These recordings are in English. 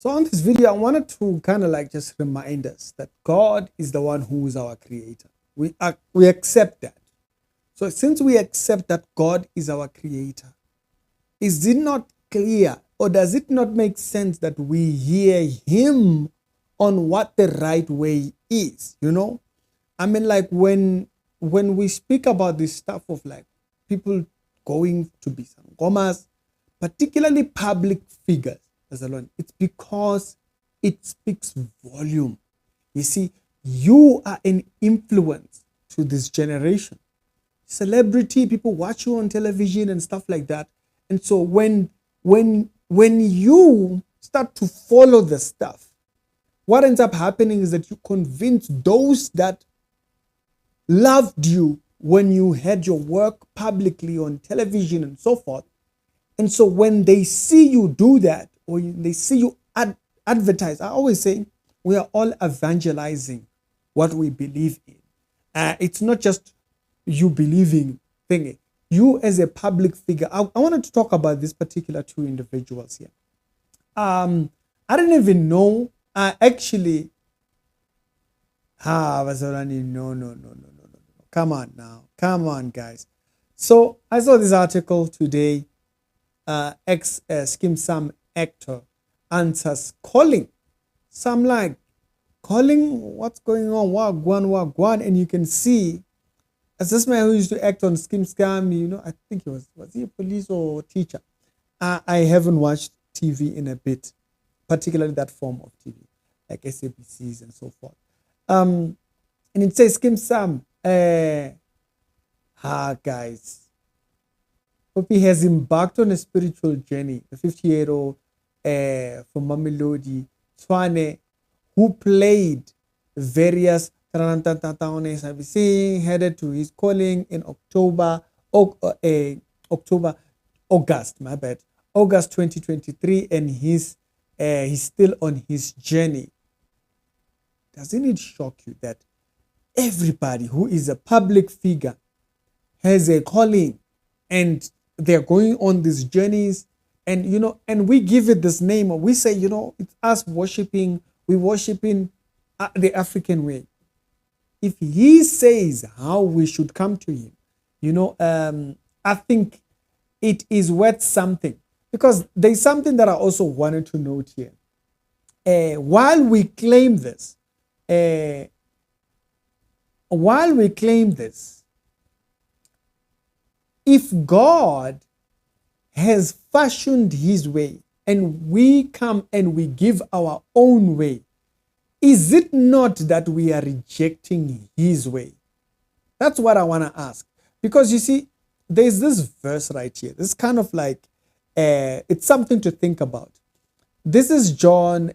So on this video, I wanted to kind of like just remind us that God is the one who is our creator. We accept that. So since we accept that God is our creator, is it not clear or does it not make sense that we hear him on what the right way is? I mean, like when we speak about this stuff of like people going to be some gomas, particularly public figures, as alone, it's because it speaks volume. You see, you are an influence to this generation. Celebrity, people watch you on television and stuff like that. And so when you start to follow the stuff, what ends up happening is that you convince those that loved you when you had your work publicly on television and so forth. And so when they see you do that, or they see you advertise, I always say we are all evangelizing what we believe in. It's not just you believing thing. You as a public figure. I wanted to talk about this particular two individuals here. I didn't even know. Actually, no. Come on now. Come on, guys. So I saw this article today. Skeem some actor answers calling. Some like calling what's going on, wagwan, and you can see as this man who used to act on Skeem Scam, I think was he a police or teacher? I haven't watched TV in a bit, particularly that form of TV, like SABCs and so forth. And it says Skeem Sam, guys. Poppy has embarked on a spiritual journey. The 50-year-old from Mamelodi, Swane, who played various headed to his calling in August 2023, and he's still on his journey. Doesn't it shock you that everybody who is a public figure has a calling and they're going on these journeys, and we give it this name, or we say, it's us worshiping, we worshiping the African way. If he says how we should come to him, I think it is worth something, because there's something that I also wanted to note here. While we claim this, if God has fashioned his way and we come and we give our own way, is it not that we are rejecting his way? That's what I want to ask. Because you see, there's this verse right here. This kind of like, it's something to think about. This is John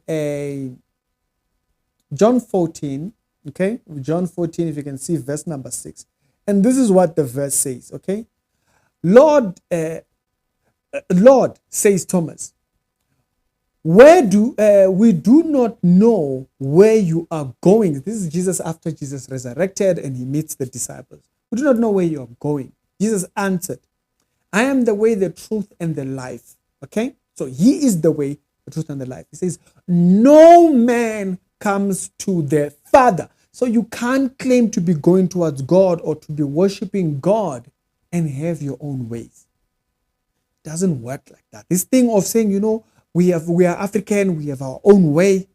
14, okay? John 14, if you can see verse number 6. And this is what the verse says, okay? Lord, says Thomas, we do not know where you are going. This is Jesus after Jesus resurrected and he meets the disciples. We do not know where you are going. Jesus answered, I am the way, the truth, and the life. Okay? So he is the way, the truth, and the life. He says, no man comes to the Father. So you can't claim to be going towards God or to be worshiping God and have your own ways. It doesn't work like that. This thing of saying, we are African, we have our own way,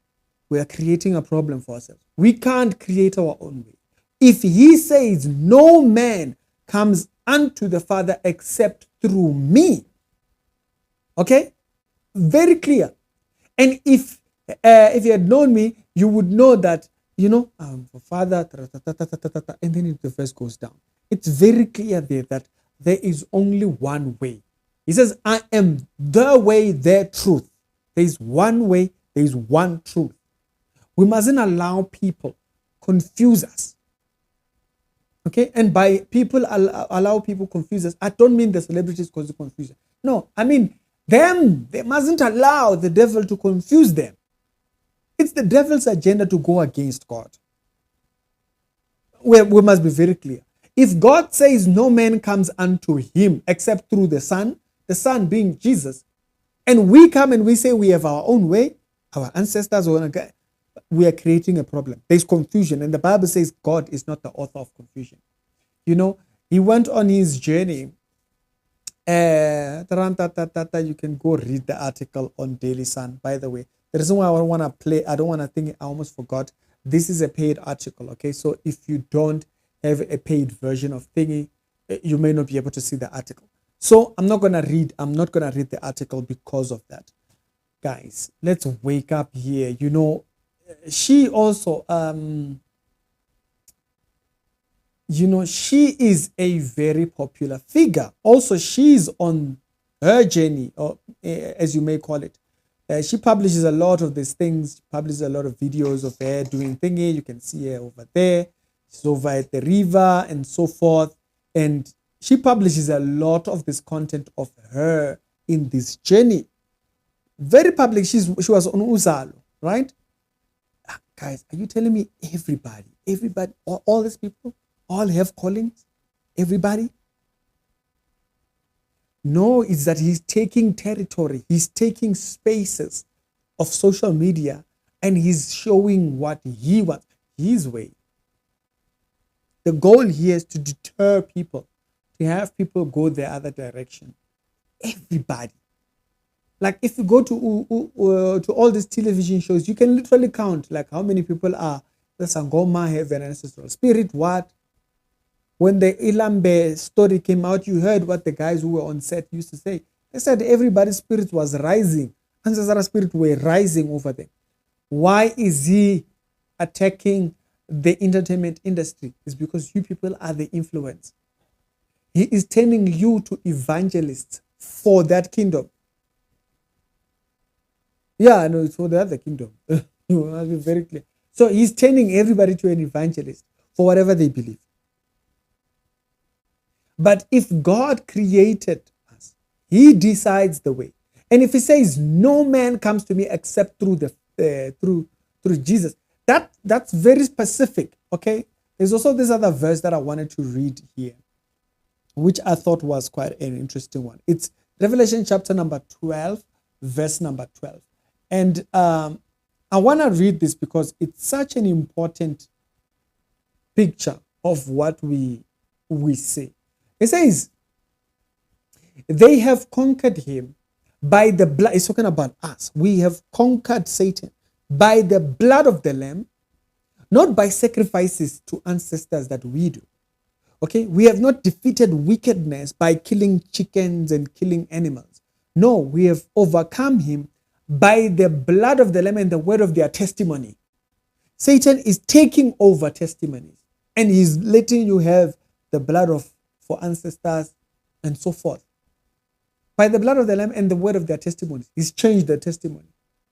we are creating a problem for ourselves. We can't create our own way. If he says no man comes unto the Father except through me, okay, very clear. And if you had known me, you would know that Father, and then the verse goes down. It's very clear there that there is only one way. He says, I am the way, the truth. There is one way, there is one truth. We mustn't allow people confuse us. Okay? And by people allow people confuse us, I don't mean the celebrities cause confusion. No, I mean them. They mustn't allow the devil to confuse them. It's the devil's agenda to go against God. We must be very clear. If God says no man comes unto him except through the Son being Jesus, and we come and we say we have our own way, Our ancestors were going to, we are creating a problem. There's confusion, and the Bible says God is not the author of confusion. You know, he went on his journey. You can go read the article on Daily Sun. By the way, the reason why I don't want to play, I don't want to think, I almost forgot. This is a paid article, okay? So if you don't have a paid version of thingy, you may not be able to see the article. So I'm not gonna read the article because of that. Guys, let's wake up here. You know, she also you know, she is a very popular figure. Also, she's on her journey, or as you may call it. She publishes a lot of these things, publishes a lot of videos of her doing thingy. You can see her over there. She's over at the river and so forth. And she publishes a lot of this content of her in this journey. Very public. She was on Uzalo, right? Guys, are you telling me everybody, all these people, all have callings? Everybody? No, it's that he's taking territory. He's taking spaces of social media and he's showing what he wants, his way. The goal here is to deter people, to have people go the other direction. Everybody. Like if you go to all these television shows, you can literally count like how many people are the Sangoma, have an ancestral spirit, what? When the Ilambe story came out, you heard what the guys who were on set used to say. They said everybody's spirit was rising. Ancestral spirit were rising over them. Why is he attacking the entertainment industry? It's because you people are the influence. He is turning you to evangelists for that kingdom. Yeah, I know it's for the other kingdom. I'll be very clear. So he's turning everybody to an evangelist for whatever they believe. But if God created us, he decides the way. And if he says no man comes to me except through through Jesus, that's very specific. Okay. There's also this other verse that I wanted to read here, which I thought was quite an interesting one. It's Revelation chapter number 12, verse number 12. And I want to read this because it's such an important picture of what we see. It says, they have conquered him by the blood. It's talking about us. We have conquered Satan by the blood of the Lamb, not by sacrifices to ancestors that we do. Okay, we have not defeated wickedness by killing chickens and killing animals. No, we have overcome him by the blood of the Lamb and the word of their testimony. Satan is taking over testimonies and he's letting you have the blood of for ancestors and so forth. By the blood of the Lamb and the word of their testimonies, he's changed the testimony.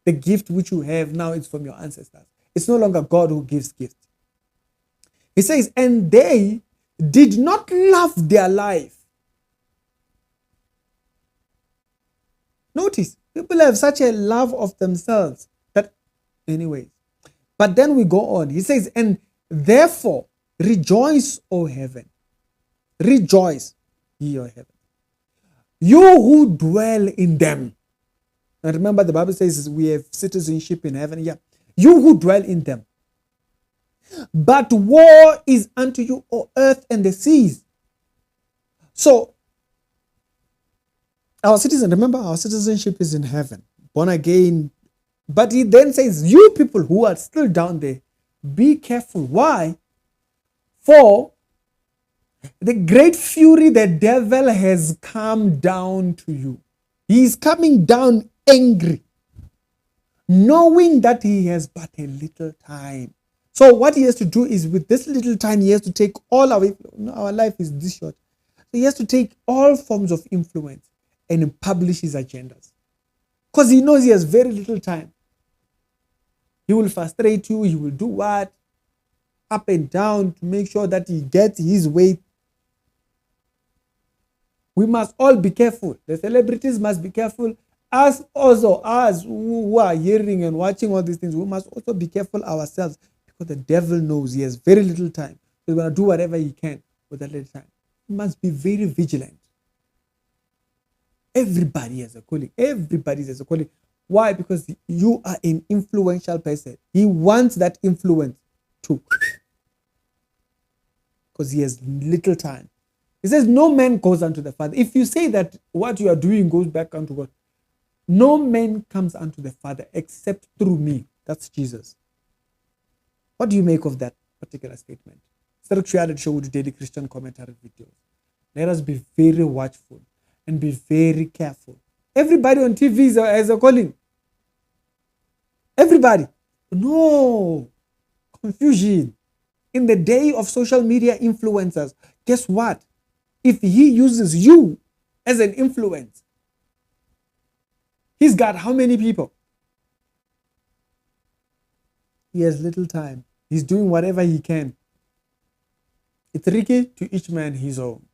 The gift which you have now is from your ancestors. It's no longer God who gives gifts. He says, and they did not love their life. Notice, people have such a love of themselves that, anyways. But then we go on. He says, and therefore rejoice, O heaven. Rejoice, ye, O heaven. You who dwell in them. And remember, the Bible says we have citizenship in heaven. Yeah. You who dwell in them. But woe is unto you, O earth and the seas. So, remember, our citizenship is in heaven, born again. But he then says, you people who are still down there, be careful. Why? For the great fury, the devil has come down to you. He is coming down angry, knowing that he has but a little time. So what he has to do is, with this little time, he has to take all our life is this short. So he has to take all forms of influence and publish his agendas. Because he knows he has very little time. He will frustrate you. He will do what? Up and down to make sure that he gets his way. We must all be careful. The celebrities must be careful. Us also, us who are hearing and watching all these things, we must also be careful ourselves, because the devil knows he has very little time. He's going to do whatever he can with that little time. We must be very vigilant. Everybody has a calling. Everybody has a calling. Why? Because you are an influential person. He wants that influence to, because he has little time. He says, no man goes unto the Father. If you say that what you are doing goes back unto God, no man comes unto the Father except through me. That's Jesus. What do you make of that particular statement? Spirituality show with daily Christian commentary videos. Let us be very watchful and be very careful. Everybody on TV is a calling. Everybody. No. Confusion. In the day of social media influencers, guess what? If he uses you as an influence, he's got how many people? He has little time. He's doing whatever he can. It's tricky, to each man his own.